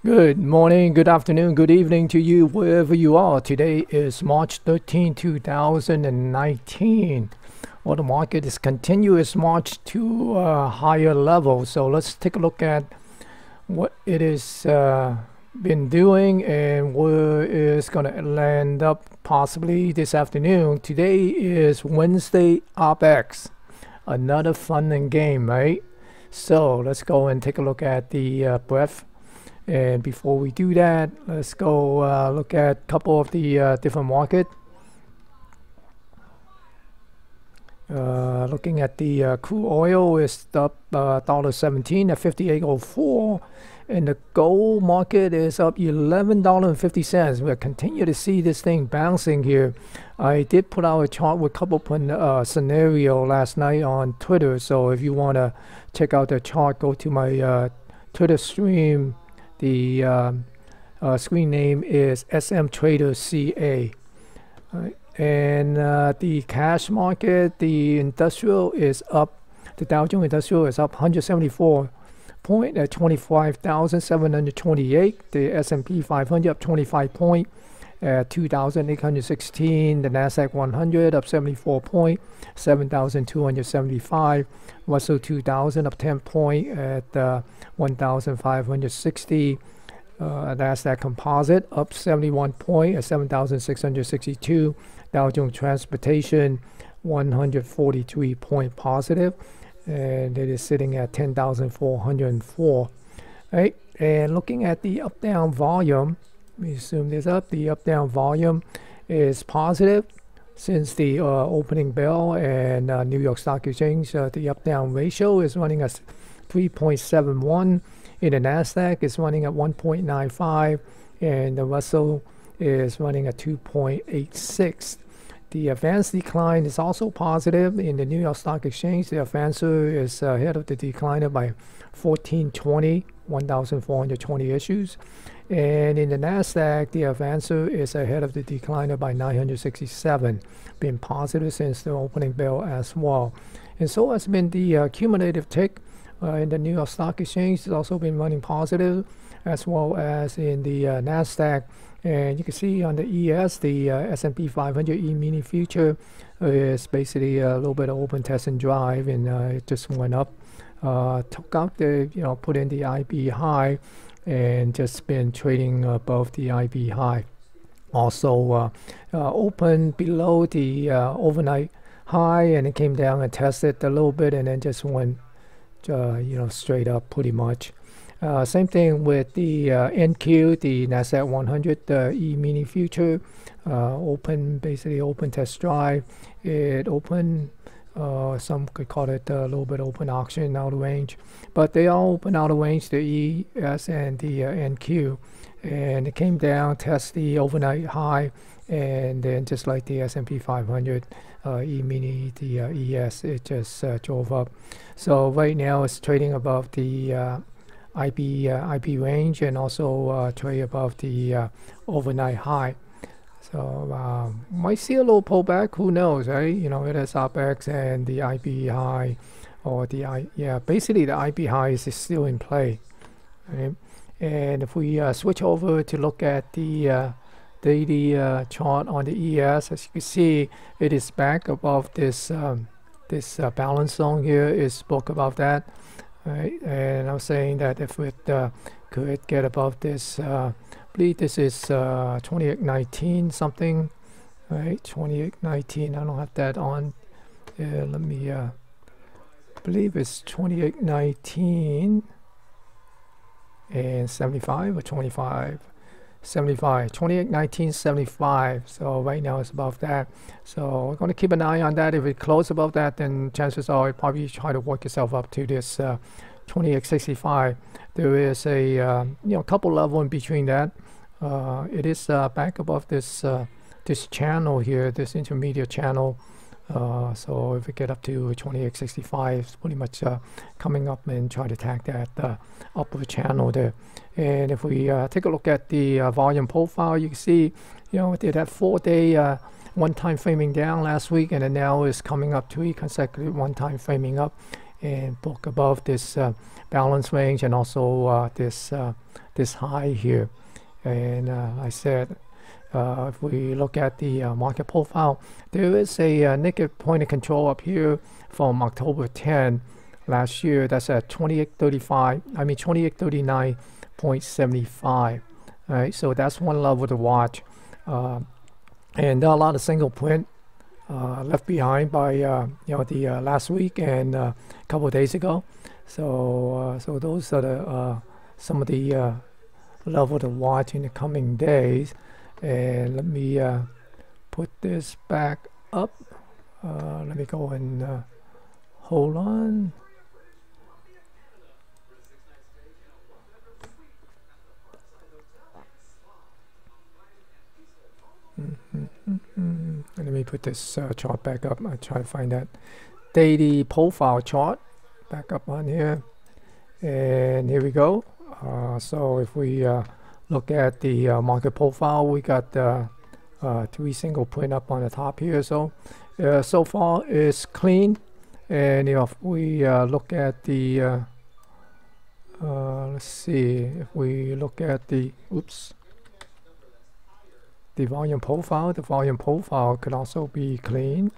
Good morning, good afternoon, good evening to you wherever you are. Today is March 13, 2019. Well, the market is continuous march to a higher level. So let's take a look at what it is been doing and where it's going to land up possibly this afternoon. Today is Wednesday OpX. Another fun and game, right? So let's go and take a look at the breadth. And before we do that, let's go look at a couple of the different market. Looking at the crude oil is up $1.17 at 58.04, and the gold market is up $11.50. We'll continue to see this thing bouncing here. I did put out a chart with a couple scenario last night on Twitter, so if you want to check out the chart, go to my Twitter stream. The screen name is SM Trader CA. And the cash market, the industrial is up. The Dow Jones Industrial is up 174 point at 25,728. The S&P 500 up 25 point at 2,816. The Nasdaq 100 up 74 point, 7,275. Russell 2000 up 10 point at 1,560. Nasdaq Composite up 71 point at 7,662. Dow Jones Transportation 143 point positive, and it is sitting at 10,404. Right, and looking at the up-down volume, let me zoom this up. The up-down volume is positive since the opening bell and New York Stock Exchange. The up-down ratio is running at 3.71. In the Nasdaq, it's running at 1.95, and the Russell is running at 2.86. The advanced decline is also positive in the New York Stock Exchange. The advancer is ahead of the decliner by 1,420, 1,420 issues. And in the Nasdaq, the advancer is ahead of the decliner by 967, been positive since the opening bell as well. And so has been the cumulative tick in the New York Stock Exchange. It's also been running positive, as well as in the Nasdaq. And you can see on the ES, the S&P 500 E-mini future is basically a little bit of open test and drive, and it just went up, took out the, put in the IB high, and just been trading above the IB high. Also opened below the overnight high, and it came down and tested a little bit, and then just went straight up pretty much. Same thing with the NQ, the Nasdaq 100 E-mini future, basically open test drive. It opened, some could call it a little bit open auction out of range, but they all open out of range, the ES and the NQ, and it came down, test the overnight high, and then just like the S&P 500 E-mini, the ES, it just drove up. So right now it's trading above the IP range, and also trade above the overnight high. So might see a little pullback, who knows, right? It is OpX and the IP high, or basically the IP high is still in play, right? And if we switch over to look at the daily chart on the ES, as you can see, it is back above this balance zone here. Is broke above that, right? And I was saying that if it could get above this, I believe this is 2819 something, right? 2819. I don't have that on. Let me believe it's 2819 and 75 or 25. 75, 2819.75. So right now it's above that. So we're going to keep an eye on that. If it closes above that, then chances are it probably try to work itself up to this 2865. There is a couple level in between that. It is back above this this channel here, this intermediate channel. So if we get up to 2865, it's pretty much coming up and try to attack that upper channel there. And if we take a look at the volume profile, you can see, it did that 4-day one-time framing down last week, and then now is coming up 3 consecutive one-time framing up. and broke above this balance range, and also this high here. And I said, if we look at the market profile, there is a negative point of control up here from October 10 last year. That's at 2835. I mean 2839.75. All right, so that's one level to watch. And there are a lot of single print left behind by the last week and a couple of days ago. So those are the some of the level to watch in the coming days. And let me put this back up. Let me go and hold on. Let me put this chart back up. I try to find that daily profile chart back up on here, and here we go. So if we look at the market profile, we got 3 single print up on the top here. So so far it's clean. And if we look at the let's see, if we look at the the volume profile, the volume profile could also be clean.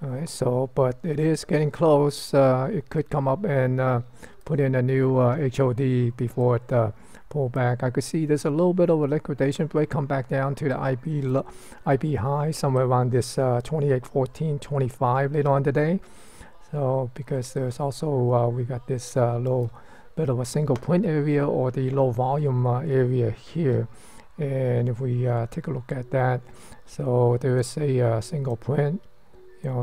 Alright, so but it is getting close. It could come up and put in a new HOD before it pull back. I could see there's a little bit of a liquidation break, come back down to the IP high somewhere around this 2814.25 later on today. So because there's also we got this little bit of a single print area, or the low volume area here. And if we take a look at that, so there is a single print.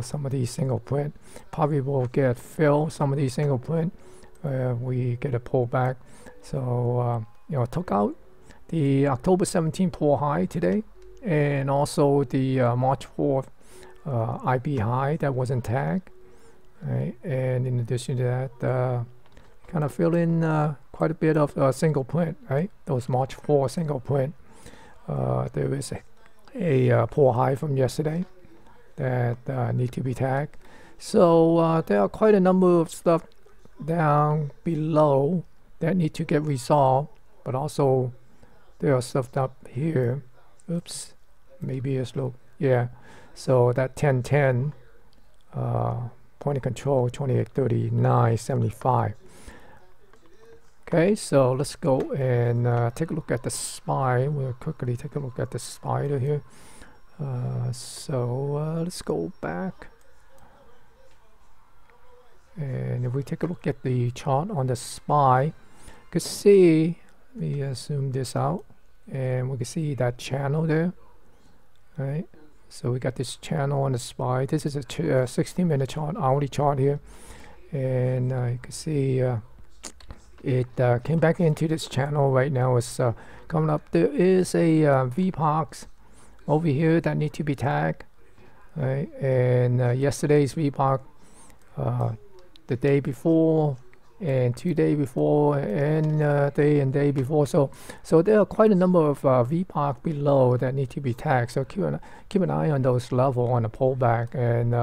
Some of these single print probably will get filled. Some of these single print we get a pullback. So took out the October 17th pull high today, and also the March 4th IP high that wasn't tagged. Right? And in addition to that, kind of fill in quite a bit of single print, right? Those March 4 single print. There is a pull high from yesterday that need to be tagged. So there are quite a number of stuff down below that need to get resolved, but also there are stuff up here. Oops, maybe it's low. Yeah, so that 1010 point of control 2839.75. Okay, so let's go and take a look at the SPY. We'll quickly take a look at the spider here. Let's go back. And if we take a look at the chart on the SPY, you can see, let me zoom this out, and we can see that channel there. Right, so we got this channel on the SPY. This is a 60-minute chart, hourly chart here, and you can see it came back into this channel. Right now it's coming up. There is a VPOX over here that need to be tagged, right? And yesterday's VPOX, the day before, and 2 days before, and day before. So there are quite a number of VPOX below that need to be tagged. So keep an eye on those levels on the pullback. And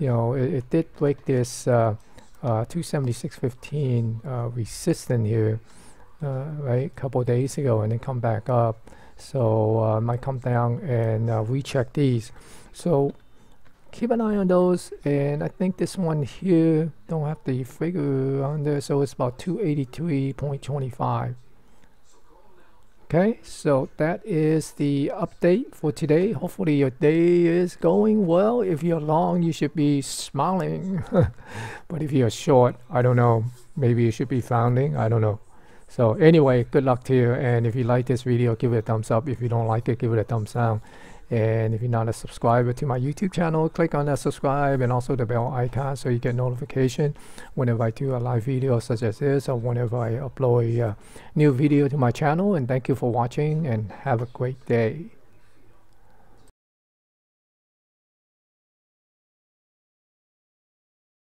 it did break this 276.15 resistance here, right, a couple of days ago, and then come back up. So might come down and recheck these. So keep an eye on those. And I think this one here don't have the figure on there, so it's about 283.25. Okay, so that is the update for today. Hopefully your day is going well. If you're long, you should be smiling. But if you're short, I don't know, maybe you should be frowning. I don't know. So anyway, good luck to you. And if you like this video, give it a thumbs up. If you don't like it, give it a thumbs down. And if you're not a subscriber to my YouTube channel, click on that subscribe and also the bell icon so you get notification whenever I do a live video such as this, or whenever I upload a new video to my channel. And thank you for watching, and have a great day.